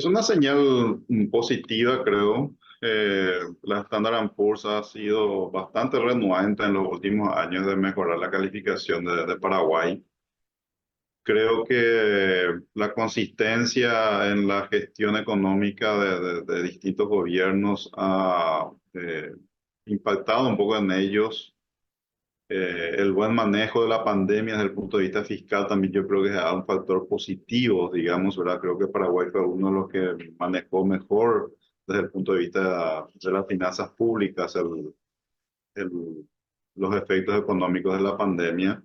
Es una señal positiva, creo. La Standard Poor's ha sido bastante renuente en los últimos años de mejorar la calificación de Paraguay. Creo que la consistencia en la gestión económica de distintos gobiernos ha impactado un poco en ellos. El buen manejo de la pandemia desde el punto de vista fiscal también yo creo que es un factor positivo, digamos, ¿verdad? Creo que Paraguay fue uno de los que manejó mejor desde el punto de vista de las finanzas públicas el- los efectos económicos de la pandemia.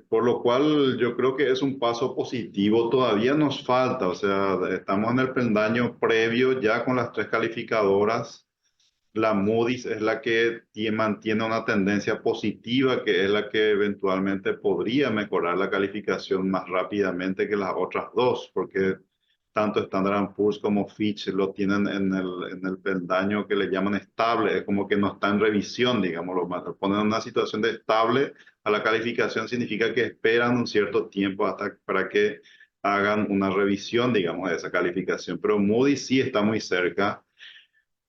Por lo cual yo creo que es un paso positivo. Todavía nos falta, o sea, estamos en el peldaño previo ya con las tres calificadoras. La Moody's es la que mantiene una tendencia positiva, que es la que eventualmente podría mejorar la calificación más rápidamente que las otras dos, porque tanto Standard Poor's como Fitch lo tienen en el peldaño que le llaman estable, es como que no está en revisión, digamos, lo ponen en una situación de estable a la calificación, significa que esperan un cierto tiempo hasta para que hagan una revisión, digamos, de esa calificación, pero Moody's sí está muy cerca.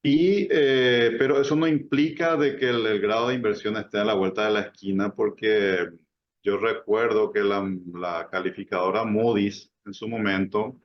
Pero eso no implica de que el grado de inversión esté a la vuelta de la esquina, porque yo recuerdo que la calificadora Moody's en su momento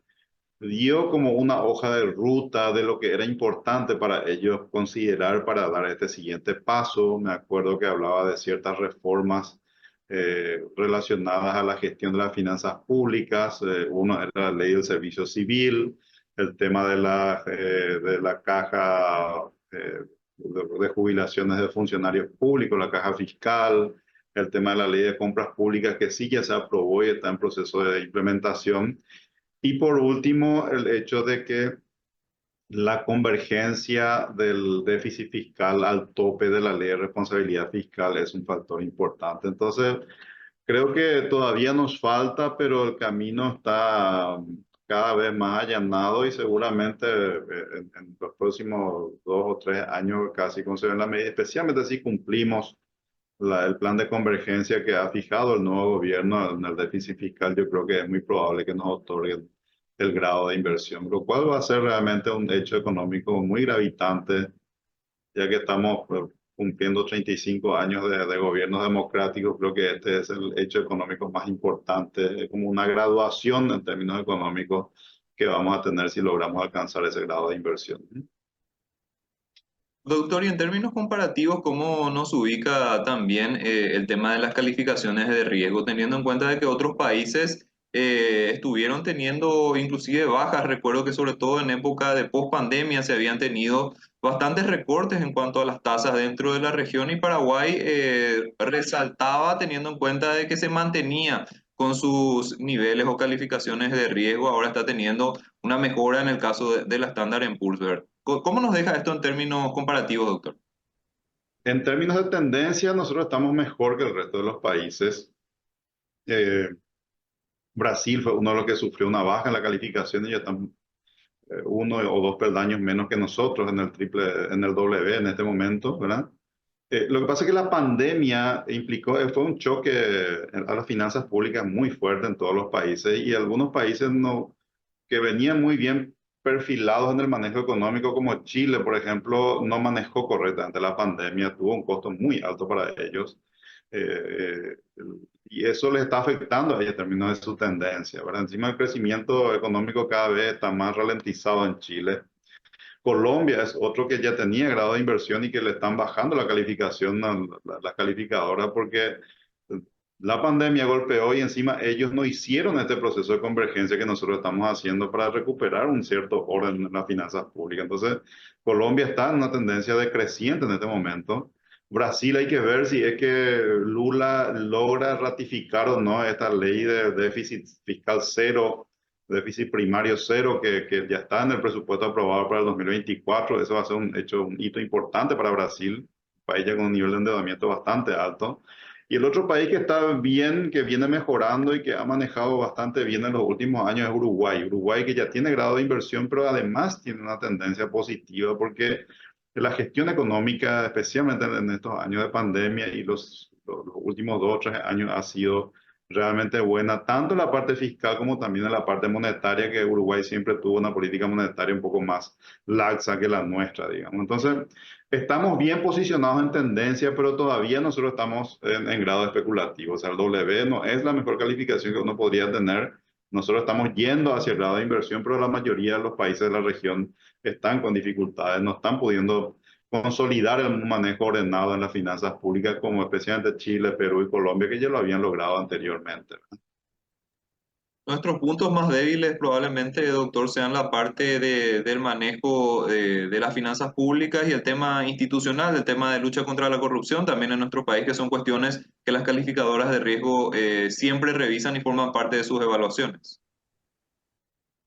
dio como una hoja de ruta de lo que era importante para ellos considerar para dar este siguiente paso. Me acuerdo que hablaba de ciertas reformas relacionadas a la gestión de las finanzas públicas. Uno era la ley del servicio civil, el tema de la caja de jubilaciones de funcionarios públicos, la caja fiscal, el tema de la ley de compras públicas que sí ya se aprobó y está en proceso de implementación. Y por último, el hecho de que la convergencia del déficit fiscal al tope de la ley de responsabilidad fiscal es un factor importante. Entonces, creo que todavía nos falta, pero el camino está cada vez más allanado y seguramente en los próximos 2 o 3 años casi consiguen la medida, especialmente si cumplimos el plan de convergencia que ha fijado el nuevo gobierno en el déficit fiscal. Yo creo que es muy probable que nos otorguen el grado de inversión, lo cual va a ser realmente un hecho económico muy gravitante, ya que estamos cumpliendo 35 años de gobiernos democráticos. Creo que este es el hecho económico más importante, es como una graduación en términos económicos que vamos a tener si logramos alcanzar ese grado de inversión. Doctor, y en términos comparativos, ¿cómo nos ubica también el tema de las calificaciones de riesgo, teniendo en cuenta de que otros países estuvieron teniendo inclusive bajas? Recuerdo que sobre todo en época de pospandemia se habían tenido bastantes recortes en cuanto a las tasas dentro de la región y Paraguay resaltaba teniendo en cuenta de que se mantenía con sus niveles o calificaciones de riesgo. Ahora está teniendo una mejora en el caso de la Standard Poor's, ¿verdad? ¿Cómo nos deja esto en términos comparativos, doctor? En términos de tendencia, nosotros estamos mejor que el resto de los países. Eh, Brasil fue uno de los que sufrió una baja en la calificación y ya están uno o dos peldaños menos que nosotros en el triple, en el W en este momento, ¿verdad? Lo que pasa es que la pandemia implicó, fue un choque a las finanzas públicas muy fuerte en todos los países y algunos países no, que venían muy bien perfilados en el manejo económico, como Chile, por ejemplo, no manejó correctamente la pandemia, tuvo un costo muy alto para ellos. Y eso les está afectando a ellos en términos de su tendencia, ¿verdad? Encima el crecimiento económico cada vez está más ralentizado en Chile. Colombia es otro que ya tenía grado de inversión y que le están bajando la calificación a la calificadora porque la pandemia golpeó y encima ellos no hicieron este proceso de convergencia que nosotros estamos haciendo para recuperar un cierto orden en las finanzas públicas. Entonces, Colombia está en una tendencia decreciente en este momento. Brasil hay que ver si es que Lula logra ratificar o no esta ley de déficit fiscal cero, déficit primario cero, que ya está en el presupuesto aprobado para el 2024. Eso va a ser un hecho, un hito importante para Brasil, un país ya con un nivel de endeudamiento bastante alto. Y el otro país que está bien, que viene mejorando y que ha manejado bastante bien en los últimos años es Uruguay. Uruguay que ya tiene grado de inversión, pero además tiene una tendencia positiva porque la gestión económica, especialmente en estos años de pandemia y los últimos 2 o 3 años, ha sido realmente buena, tanto en la parte fiscal como también en la parte monetaria, que Uruguay siempre tuvo una política monetaria un poco más laxa que la nuestra, digamos. Entonces, estamos bien posicionados en tendencia, pero todavía nosotros estamos en grado especulativo. O sea, el W no es la mejor calificación que uno podría tener. Nosotros estamos yendo hacia el grado de inversión, pero la mayoría de los países de la región están con dificultades, no están pudiendo consolidar el manejo ordenado en las finanzas públicas, como especialmente Chile, Perú y Colombia, que ya lo habían logrado anteriormente. Nuestros puntos más débiles probablemente, doctor, sean la parte del manejo de las finanzas públicas y el tema institucional, el tema de lucha contra la corrupción también en nuestro país, que son cuestiones que las calificadoras de riesgo siempre revisan y forman parte de sus evaluaciones.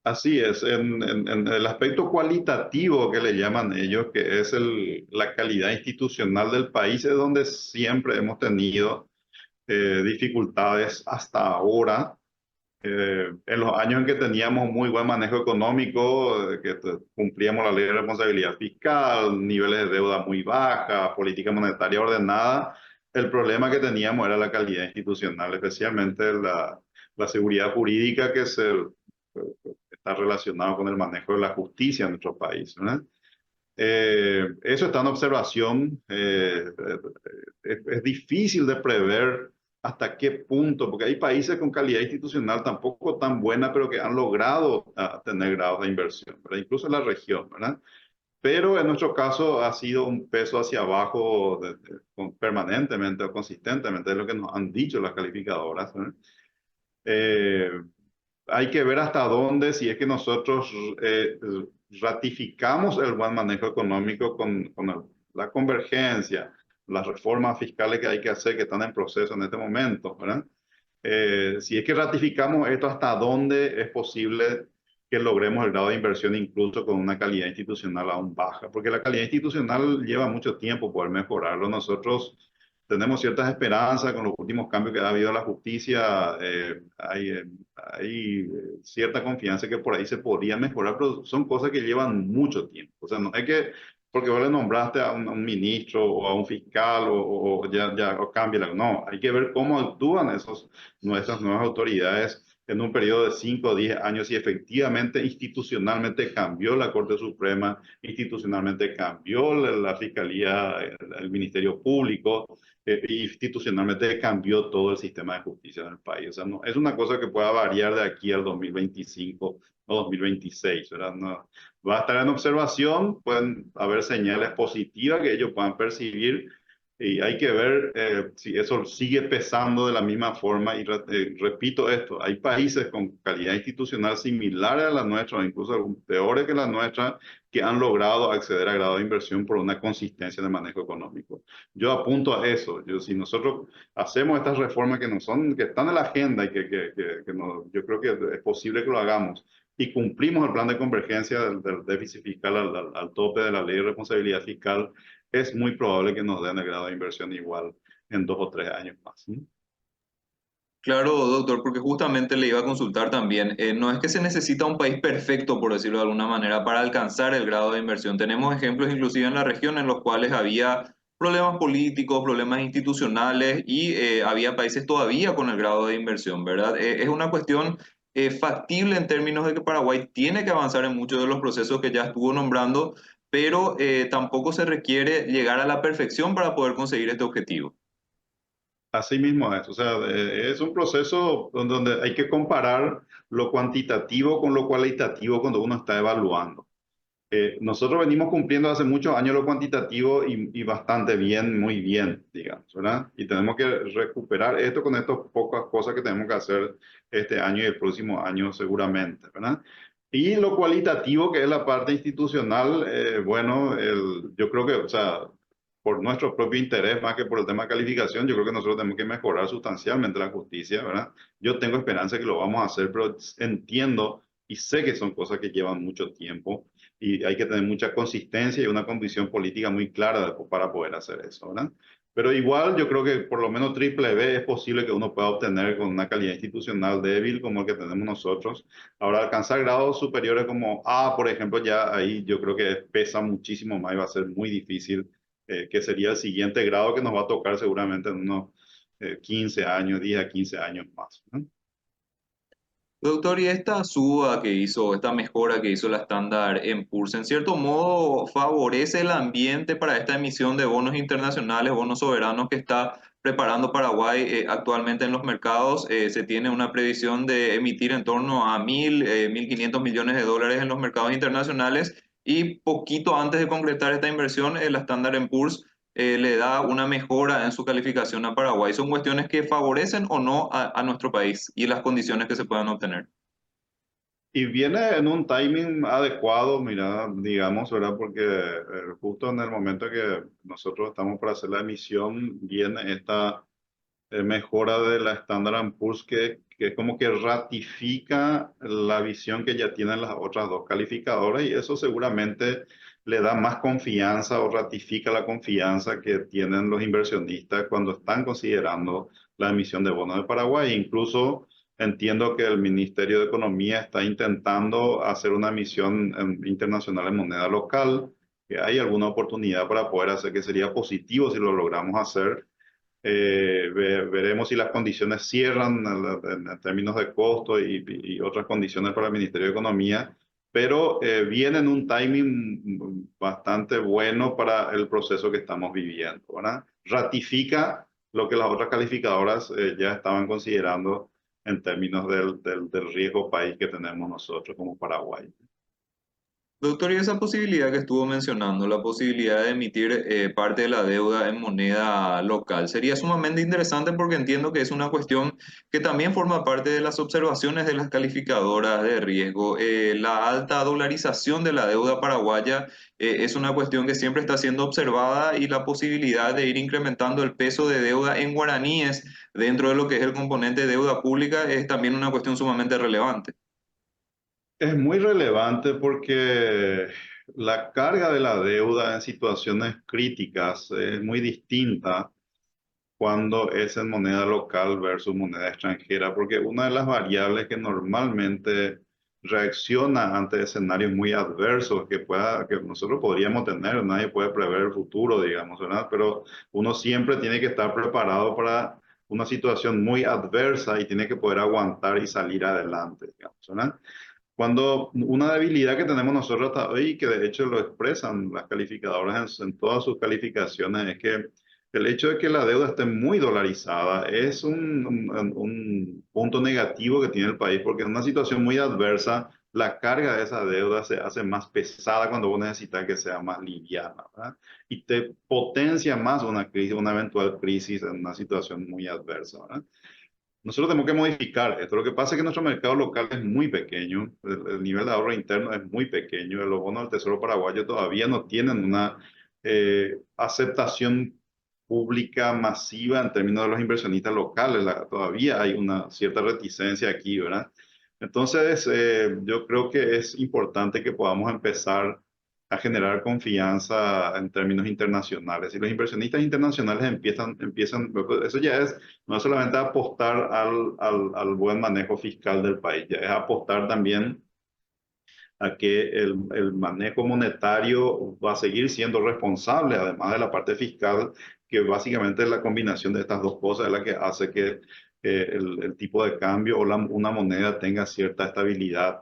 Así es, en el aspecto cualitativo que le llaman ellos, que es la calidad institucional del país, es donde siempre hemos tenido dificultades hasta ahora. En los años en que teníamos muy buen manejo económico, cumplíamos la ley de responsabilidad fiscal, niveles de deuda muy baja, política monetaria ordenada, el problema que teníamos era la calidad institucional, especialmente la seguridad jurídica está relacionado con el manejo de la justicia en nuestro país, ¿verdad? Eso está en observación. Es difícil de prever hasta qué punto, porque hay países con calidad institucional tampoco tan buena, pero que han logrado tener grados de inversión, ¿verdad? Incluso en la región, ¿verdad? Pero en nuestro caso ha sido un peso hacia abajo permanentemente o consistentemente, es lo que nos han dicho las calificadoras, ¿verdad? Eh, Hay que ver hasta dónde, si es que nosotros ratificamos el buen manejo económico la convergencia, las reformas fiscales que hay que hacer, que están en proceso en este momento, ¿verdad? Si es que ratificamos esto, hasta dónde es posible que logremos el grado de inversión incluso con una calidad institucional aún baja, porque la calidad institucional lleva mucho tiempo poder mejorarlo. Nosotros tenemos ciertas esperanzas con los últimos cambios que ha habido en la justicia. Hay cierta confianza que por ahí se podría mejorar, pero son cosas que llevan mucho tiempo. O sea, no es que porque vos le nombraste a un ministro o a un fiscal o ya o cámbiala. No, hay que ver cómo actúan nuestras nuevas autoridades en un periodo de 5 o 10 años y efectivamente institucionalmente cambió la Corte Suprema, institucionalmente cambió la Fiscalía, el Ministerio Público, institucionalmente cambió todo el sistema de justicia en el país. O sea, no, es una cosa que pueda variar de aquí al 2025 o 2026, ¿verdad? No, va a estar en observación, pueden haber señales positivas que ellos puedan percibir y hay que ver si eso sigue pesando de la misma forma. Y repito esto, hay países con calidad institucional similares a la nuestra, o incluso peores que la nuestra, que han logrado acceder a grado de inversión por una consistencia de manejo económico. Yo apunto a eso. Si nosotros hacemos estas reformas que, no son, que están en la agenda y yo creo que es posible que lo hagamos, y cumplimos el plan de convergencia del déficit fiscal al tope de la ley de responsabilidad fiscal, es muy probable que nos den el grado de inversión igual en 2 o 3 años más. ¿Sí? Claro, doctor, porque justamente le iba a consultar también. No es que se necesita un país perfecto, por decirlo de alguna manera, para alcanzar el grado de inversión. Tenemos ejemplos inclusive en la región en los cuales había problemas políticos, problemas institucionales y había países todavía con el grado de inversión, ¿verdad? Es una cuestión factible en términos de que Paraguay tiene que avanzar en muchos de los procesos que ya estuvo nombrando, pero tampoco se requiere llegar a la perfección para poder conseguir este objetivo. Así mismo es, o sea, es un proceso donde hay que comparar lo cuantitativo con lo cualitativo cuando uno está evaluando. Nosotros venimos cumpliendo hace muchos años lo cuantitativo y bastante bien, muy bien, digamos, ¿verdad? Y tenemos que recuperar esto con estas pocas cosas que tenemos que hacer este año y el próximo año seguramente, ¿verdad? Y lo cualitativo, que es la parte institucional, bueno, yo creo que, o sea, por nuestro propio interés, más que por el tema de calificación, yo creo que nosotros tenemos que mejorar sustancialmente la justicia, ¿verdad? Yo tengo esperanza que lo vamos a hacer, pero entiendo y sé que son cosas que llevan mucho tiempo y hay que tener mucha consistencia y una condición política muy clara para poder hacer eso, ¿verdad? Pero igual yo creo que por lo menos triple B es posible que uno pueda obtener con una calidad institucional débil como el que tenemos nosotros. Ahora, alcanzar grados superiores como A, por ejemplo, ya ahí yo creo que pesa muchísimo más y va a ser muy difícil, que sería el siguiente grado que nos va a tocar seguramente 15 años, 10 a 15 años más, ¿no? Doctor, y esta suba que hizo, esta mejora que hizo la Standard Poor's, en cierto modo favorece el ambiente para esta emisión de bonos internacionales, bonos soberanos que está preparando Paraguay actualmente en los mercados. Se tiene una previsión de emitir en torno a 1.500 millones de dólares en los mercados internacionales y poquito antes de concretar esta inversión, la Standard Poor's le da una mejora en su calificación a Paraguay. ¿Son cuestiones que favorecen o no a nuestro país y las condiciones que se puedan obtener? Y viene en un timing adecuado, mira, digamos, ¿verdad? Porque justo en el momento que nosotros estamos para hacer la emisión, viene esta mejora de la Standard Poor's que como que ratifica la visión que ya tienen las otras dos calificadoras y eso seguramente le da más confianza o ratifica la confianza que tienen los inversionistas cuando están considerando la emisión de bonos de Paraguay. Incluso entiendo que el Ministerio de Economía está intentando hacer una emisión internacional en moneda local, que hay alguna oportunidad para poder hacer, que sería positivo si lo logramos hacer. Veremos si las condiciones cierran en términos de costo y otras condiciones para el Ministerio de Economía, pero viene en un timing bastante bueno para el proceso que estamos viviendo, ¿verdad? Ratifica lo que las otras calificadoras ya estaban considerando en términos del riesgo país que tenemos nosotros como Paraguay. Doctor, y esa posibilidad que estuvo mencionando, la posibilidad de emitir parte de la deuda en moneda local, sería sumamente interesante porque entiendo que es una cuestión que también forma parte de las observaciones de las calificadoras de riesgo. La alta dolarización de la deuda paraguaya es una cuestión que siempre está siendo observada y la posibilidad de ir incrementando el peso de deuda en guaraníes dentro de lo que es el componente de deuda pública es también una cuestión sumamente relevante. Es muy relevante porque la carga de la deuda en situaciones críticas es muy distinta cuando es en moneda local versus moneda extranjera, porque una de las variables que normalmente reacciona ante escenarios muy adversos que nosotros podríamos tener, nadie puede prever el futuro, digamos, ¿verdad? Pero uno siempre tiene que estar preparado para una situación muy adversa y tiene que poder aguantar y salir adelante, digamos, ¿verdad? Cuando una debilidad que tenemos nosotros hasta hoy, que de hecho lo expresan las calificadoras en todas sus calificaciones, es que el hecho de que la deuda esté muy dolarizada es un punto negativo que tiene el país, porque en una situación muy adversa, la carga de esa deuda se hace más pesada cuando vos necesitas que sea más liviana, ¿verdad? Y te potencia más una crisis, una eventual crisis en una situación muy adversa, ¿verdad? Nosotros tenemos que modificar esto. Lo que pasa es que nuestro mercado local es muy pequeño, el nivel de ahorro interno es muy pequeño, los bonos del Tesoro paraguayo todavía no tienen una aceptación pública masiva en términos de los inversionistas locales. Todavía hay una cierta reticencia aquí, ¿verdad? Entonces, yo creo que es importante que podamos empezar a generar confianza en términos internacionales. Y los inversionistas internacionales eso ya es no es solamente apostar al buen manejo fiscal del país, ya es apostar también a que el manejo monetario va a seguir siendo responsable, además de la parte fiscal, que básicamente es la combinación de estas dos cosas es la que hace que el tipo de cambio o una moneda tenga cierta estabilidad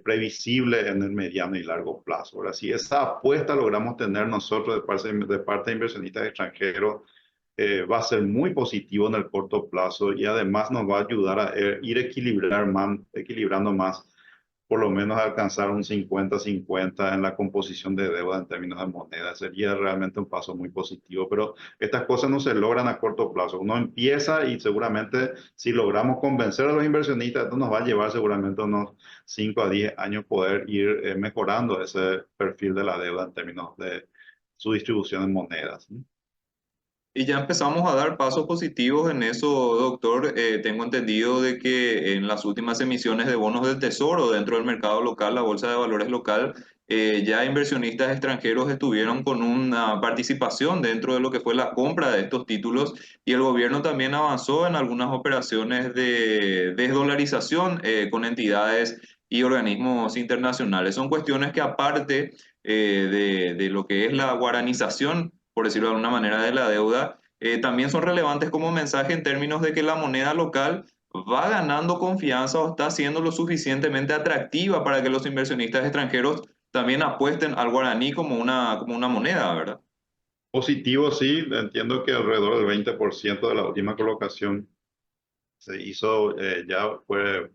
previsible en el mediano y largo plazo. Ahora, si esa apuesta logramos tener nosotros de parte de inversionistas extranjeros, va a ser muy positivo en el corto plazo y además nos va a ayudar a ir equilibrando más, por lo menos a alcanzar un 50-50 en la composición de deuda en términos de moneda. Sería realmente un paso muy positivo, pero estas cosas no se logran a corto plazo. Uno empieza y seguramente si logramos convencer a los inversionistas, esto nos va a llevar seguramente unos 5 a 10 años poder ir mejorando ese perfil de la deuda en términos de su distribución en monedas, ¿no? Y ya empezamos a dar pasos positivos en eso, doctor. Tengo entendido de que en las últimas emisiones de bonos del Tesoro dentro del mercado local, la Bolsa de Valores local, ya inversionistas extranjeros estuvieron con una participación dentro de lo que fue la compra de estos títulos y el gobierno también avanzó en algunas operaciones de desdolarización con entidades y organismos internacionales. Son cuestiones que aparte de lo que es la guaranización, por decirlo de alguna manera, de la deuda, también son relevantes como mensaje en términos de que la moneda local va ganando confianza o está siendo lo suficientemente atractiva para que los inversionistas extranjeros también apuesten al guaraní como una moneda, ¿verdad? Positivo, sí, entiendo que alrededor del 20% de la última colocación se hizo, ya fue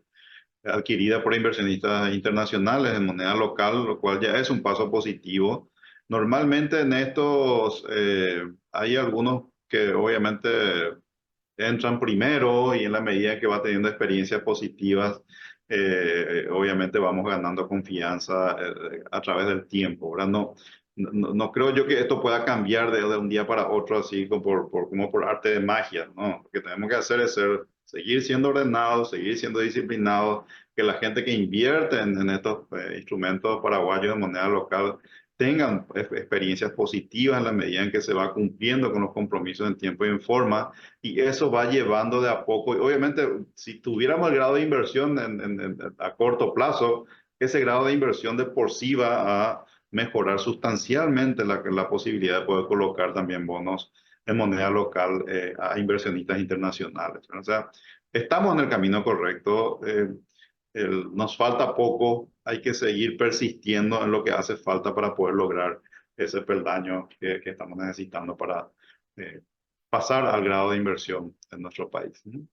adquirida por inversionistas internacionales en moneda local, lo cual ya es un paso positivo. Normalmente en estos hay algunos que obviamente entran primero y en la medida que va teniendo experiencias positivas, obviamente vamos ganando confianza a través del tiempo, ¿verdad? No creo yo que esto pueda cambiar de un día para otro así como como por arte de magia, ¿no? Lo que tenemos que hacer es seguir siendo ordenados, seguir siendo disciplinados, que la gente que invierte en estos instrumentos paraguayos de moneda local tengan experiencias positivas en la medida en que se va cumpliendo con los compromisos en tiempo y en forma, y eso va llevando de a poco. Y obviamente, si tuviéramos el grado de inversión a corto plazo, ese grado de inversión de por sí va a mejorar sustancialmente la posibilidad de poder colocar también bonos en moneda local a inversionistas internacionales. O sea, estamos en el camino correcto. Nos falta poco, hay que seguir persistiendo en lo que hace falta para poder lograr ese peldaño que estamos necesitando para eh, pasar al grado de inversión en nuestro país. ¿No?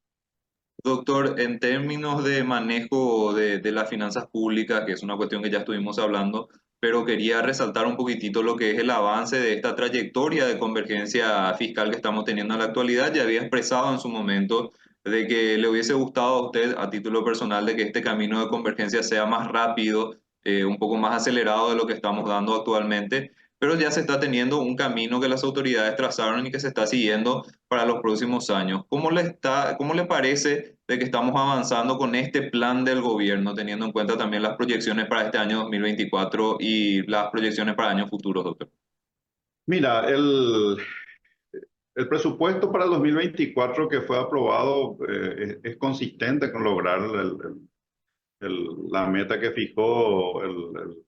Doctor, en términos de manejo de las finanzas públicas, que es una cuestión que ya estuvimos hablando, pero quería resaltar un poquitito lo que es el avance de esta trayectoria de convergencia fiscal que estamos teniendo en la actualidad. Ya había expresado en su momento de que le hubiese gustado a usted, a título personal, de que este camino de convergencia sea más rápido, un poco más acelerado de lo que estamos dando actualmente, pero ya se está teniendo un camino que las autoridades trazaron y que se está siguiendo para los próximos años. Cómo le parece de que estamos avanzando con este plan del gobierno, teniendo en cuenta también las proyecciones para este año 2024 y las proyecciones para años futuros, doctor? Mira, el presupuesto para el 2024 que fue aprobado es consistente con lograr la meta que fijó el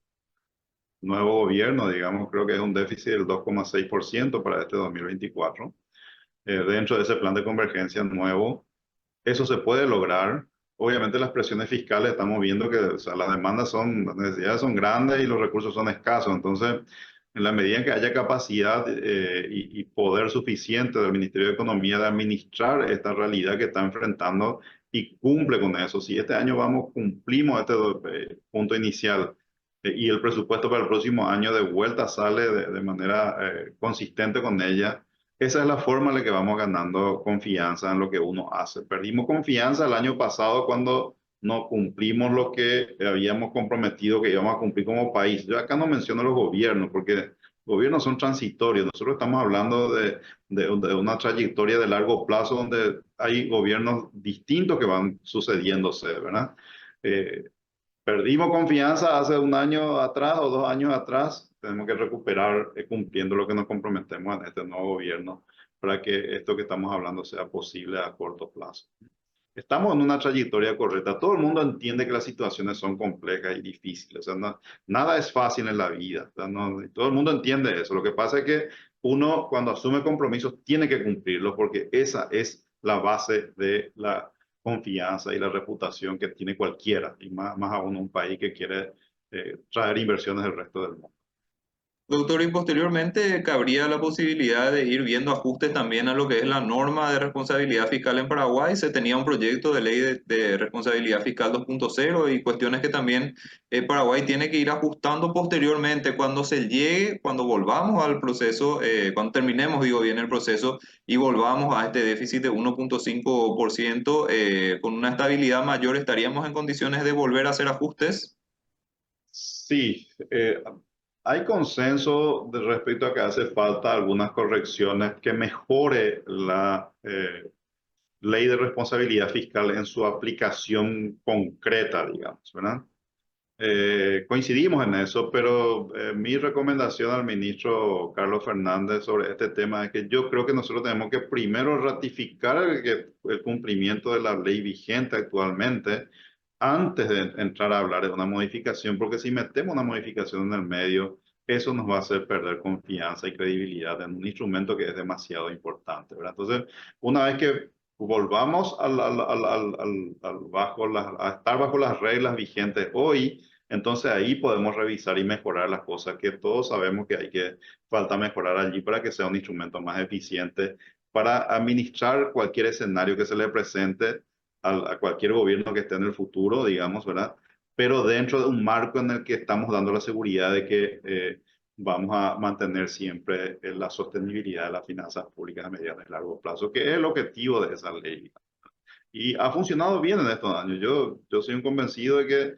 nuevo gobierno, digamos, creo que es un déficit del 2,6% para este 2024. Dentro de ese plan de convergencia nuevo, eso se puede lograr. Obviamente las presiones fiscales estamos viendo que, o sea, las necesidades son grandes y los recursos son escasos. Entonces, en la medida en que haya capacidad y poder suficiente del Ministerio de Economía de administrar esta realidad que está enfrentando y cumple con eso. Si este año cumplimos este punto inicial y el presupuesto para el próximo año de vuelta sale de manera consistente con ella, esa es la forma en la que vamos ganando confianza en lo que uno hace. Perdimos confianza el año pasado cuando no cumplimos lo que habíamos comprometido que íbamos a cumplir como país. Yo acá no menciono los gobiernos porque gobiernos son transitorios. Nosotros estamos hablando de una trayectoria de largo plazo donde hay gobiernos distintos que van sucediéndose, ¿verdad? Eh, Perdimos confianza hace un año atrás o 2 años atrás. Tenemos que recuperar cumpliendo lo que nos comprometemos en este nuevo gobierno para que esto que estamos hablando sea posible a corto plazo. Estamos en una trayectoria correcta. Todo el mundo entiende que las situaciones son complejas y difíciles. O sea, nada es fácil en la vida. O sea, todo el mundo entiende eso. Lo que pasa es que uno cuando asume compromisos tiene que cumplirlos porque esa es la base de la confianza y la reputación que tiene cualquiera, y más aún un país que quiere traer inversiones del resto del mundo. Doctor, y posteriormente cabría la posibilidad de ir viendo ajustes también a lo que es la norma de responsabilidad fiscal en Paraguay. Se tenía un proyecto de ley de responsabilidad fiscal 2.0 y cuestiones que también Paraguay tiene que ir ajustando posteriormente cuando se llegue, cuando volvamos al proceso, cuando terminemos, digo bien, el proceso y volvamos a este déficit de 1.5%, con una estabilidad mayor, ¿estaríamos en condiciones de volver a hacer ajustes? Sí, hay consenso respecto a que hace falta algunas correcciones que mejore la ley de responsabilidad fiscal en su aplicación concreta, digamos, ¿verdad? Coincidimos en eso, pero mi recomendación al ministro Carlos Fernández sobre este tema es que yo creo que nosotros tenemos que primero ratificar el cumplimiento de la ley vigente actualmente antes de entrar a hablar de una modificación, porque si metemos una modificación en el medio, eso nos va a hacer perder confianza y credibilidad en un instrumento que es demasiado importante, ¿verdad? Entonces, una vez que volvamos a estar bajo las reglas vigentes hoy, entonces ahí podemos revisar y mejorar las cosas que todos sabemos que falta mejorar allí para que sea un instrumento más eficiente para administrar cualquier escenario que se le presente a cualquier gobierno que esté en el futuro, digamos, ¿verdad? Pero dentro de un marco en el que estamos dando la seguridad de que vamos a mantener siempre la sostenibilidad de las finanzas públicas a mediano y largo plazo, que es el objetivo de esa ley. Y ha funcionado bien en estos años. Yo soy un convencido de que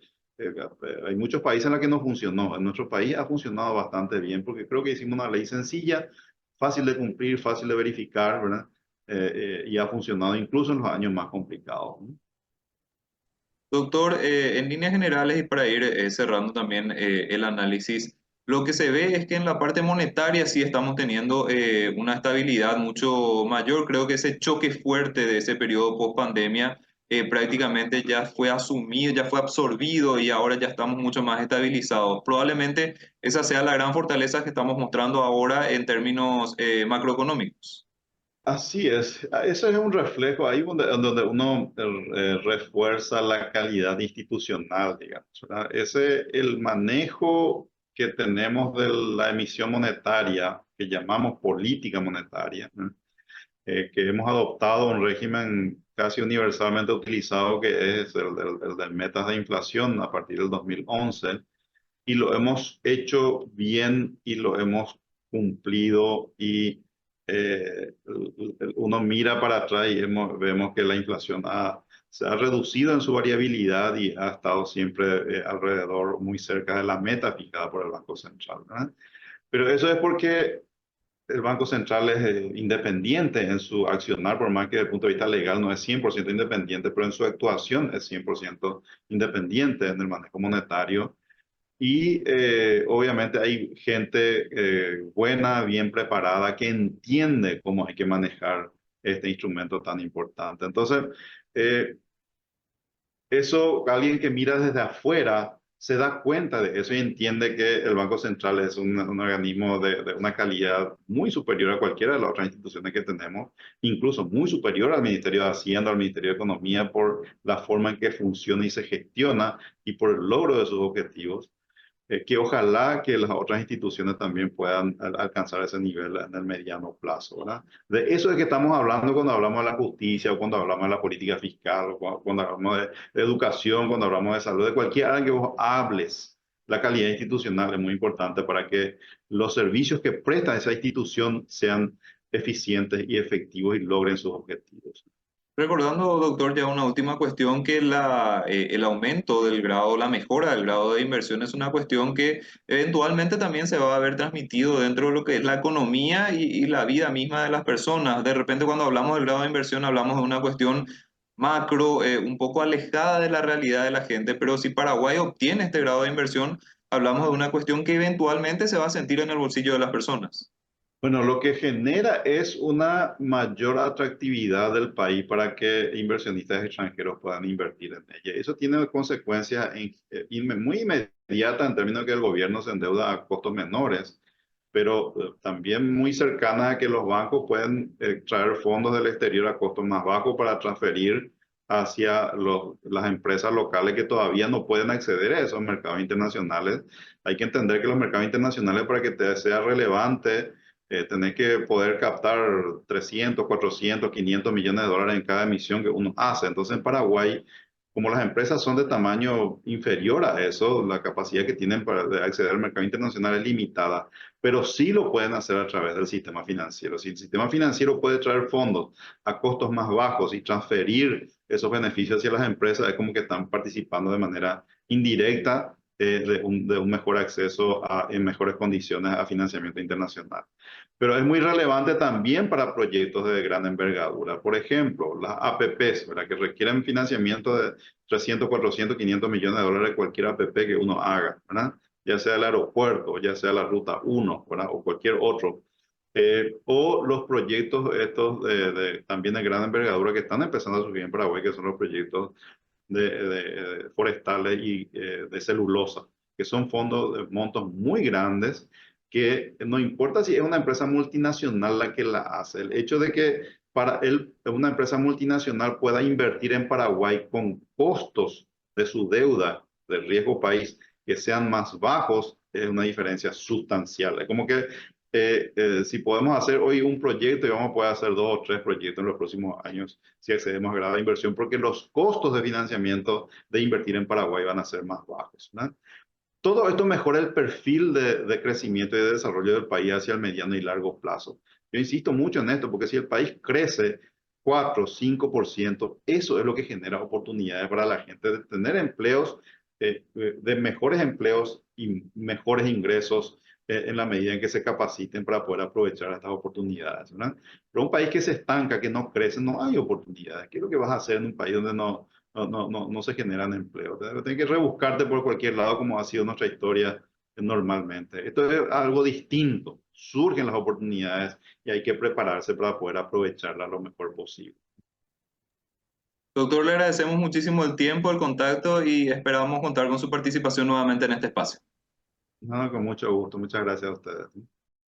hay muchos países en los que no funcionó. En nuestro país ha funcionado bastante bien porque creo que hicimos una ley sencilla, fácil de cumplir, fácil de verificar, ¿verdad? Y ha funcionado incluso en los años más complicados, ¿no? Doctor, en líneas generales y para ir cerrando también el análisis, lo que se ve es que en la parte monetaria sí estamos teniendo una estabilidad mucho mayor. Creo que ese choque fuerte de ese periodo post pandemia prácticamente ya fue asumido, ya fue absorbido y ahora ya estamos mucho más estabilizados. Probablemente esa sea la gran fortaleza que estamos mostrando ahora en términos macroeconómicos. Así es, eso es un reflejo ahí donde uno refuerza la calidad institucional, digamos, ¿verdad? El manejo que tenemos de la emisión monetaria, que llamamos política monetaria, ¿no? Que hemos adoptado un régimen casi universalmente utilizado que es el de metas de inflación a partir del 2011 y lo hemos hecho bien y lo hemos cumplido y uno mira para atrás y vemos que la inflación se ha reducido en su variabilidad y ha estado siempre alrededor, muy cerca de la meta fijada por el Banco Central, ¿verdad? Pero eso es porque el Banco Central es independiente en su accionar, por más que desde el punto de vista legal no es 100% independiente, pero en su actuación es 100% independiente en el manejo monetario y obviamente hay gente buena, bien preparada, que entiende cómo hay que manejar este instrumento tan importante. Entonces, eh, eso, alguien que mira desde afuera se da cuenta de eso y entiende que el Banco Central es un organismo de una calidad muy superior a cualquiera de las otras instituciones que tenemos, incluso muy superior al Ministerio de Hacienda, al Ministerio de Economía, por la forma en que funciona y se gestiona y por el logro de sus objetivos que ojalá que las otras instituciones también puedan alcanzar ese nivel en el mediano plazo, ¿verdad? De eso es que estamos hablando cuando hablamos de la justicia o cuando hablamos de la política fiscal o cuando hablamos de educación, cuando hablamos de salud, de cualquier área que vos hables. La calidad institucional es muy importante para que los servicios que presta esa institución sean eficientes y efectivos y logren sus objetivos. Recordando, doctor, ya una última cuestión, que el aumento del grado, la mejora del grado de inversión es una cuestión que eventualmente también se va a ver transmitido dentro de lo que es la economía y la vida misma de las personas. De repente, cuando hablamos del grado de inversión, hablamos de una cuestión macro, un poco alejada de la realidad de la gente, pero si Paraguay obtiene este grado de inversión, hablamos de una cuestión que eventualmente se va a sentir en el bolsillo de las personas. Bueno, lo que genera es una mayor atractividad del país para que inversionistas extranjeros puedan invertir en ella. Eso tiene consecuencias muy inmediatas en términos de que el gobierno se endeuda a costos menores, pero también muy cercanas a que los bancos pueden traer fondos del exterior a costos más bajos para transferir hacia las empresas locales que todavía no pueden acceder a esos mercados internacionales. Hay que entender que los mercados internacionales para que sea relevante tenés que poder captar 300, 400, 500 millones de dólares en cada emisión que uno hace. Entonces, en Paraguay, como las empresas son de tamaño inferior a eso, la capacidad que tienen para de acceder al mercado internacional es limitada, pero sí lo pueden hacer a través del sistema financiero. Si el sistema financiero puede traer fondos a costos más bajos y transferir esos beneficios hacia las empresas, es como que están participando de manera indirecta de un mejor acceso en mejores condiciones a financiamiento internacional. Pero es muy relevante también para proyectos de gran envergadura. Por ejemplo, las APPs, ¿verdad? Que requieren financiamiento de 300, 400, 500 millones de dólares cualquier APP que uno haga, ¿verdad? Ya sea el aeropuerto, ya sea la ruta 1, ¿verdad? O cualquier otro. O los proyectos estos también de gran envergadura que están empezando a surgir en Paraguay, que son los proyectos forestales y de celulosa, que son fondos de montos muy grandes, que no importa si es una empresa multinacional la que la hace, el hecho de que para él, una empresa multinacional pueda invertir en Paraguay con costos de su deuda de riesgo país que sean más bajos, es una diferencia sustancial. Es como que si podemos hacer hoy un proyecto y vamos a poder hacer 2 o 3 proyectos en los próximos años si accedemos a grado de inversión, porque los costos de financiamiento de invertir en Paraguay van a ser más bajos, ¿no? Todo esto mejora el perfil de crecimiento y de desarrollo del país hacia el mediano y largo plazo. Yo insisto mucho en esto, porque si el país crece 4 o 5%, eso es lo que genera oportunidades para la gente de tener empleos, de mejores empleos y mejores ingresos en la medida en que se capaciten para poder aprovechar estas oportunidades, ¿verdad? Pero un país que se estanca, que no crece, no hay oportunidades. ¿Qué es lo que vas a hacer en un país donde no se generan empleos? Tienes que rebuscarte por cualquier lado, como ha sido nuestra historia normalmente. Esto es algo distinto. Surgen las oportunidades y hay que prepararse para poder aprovecharlas lo mejor posible. Doctor, le agradecemos muchísimo el tiempo, el contacto y esperamos contar con su participación nuevamente en este espacio. No, con mucho gusto. Muchas gracias a ustedes.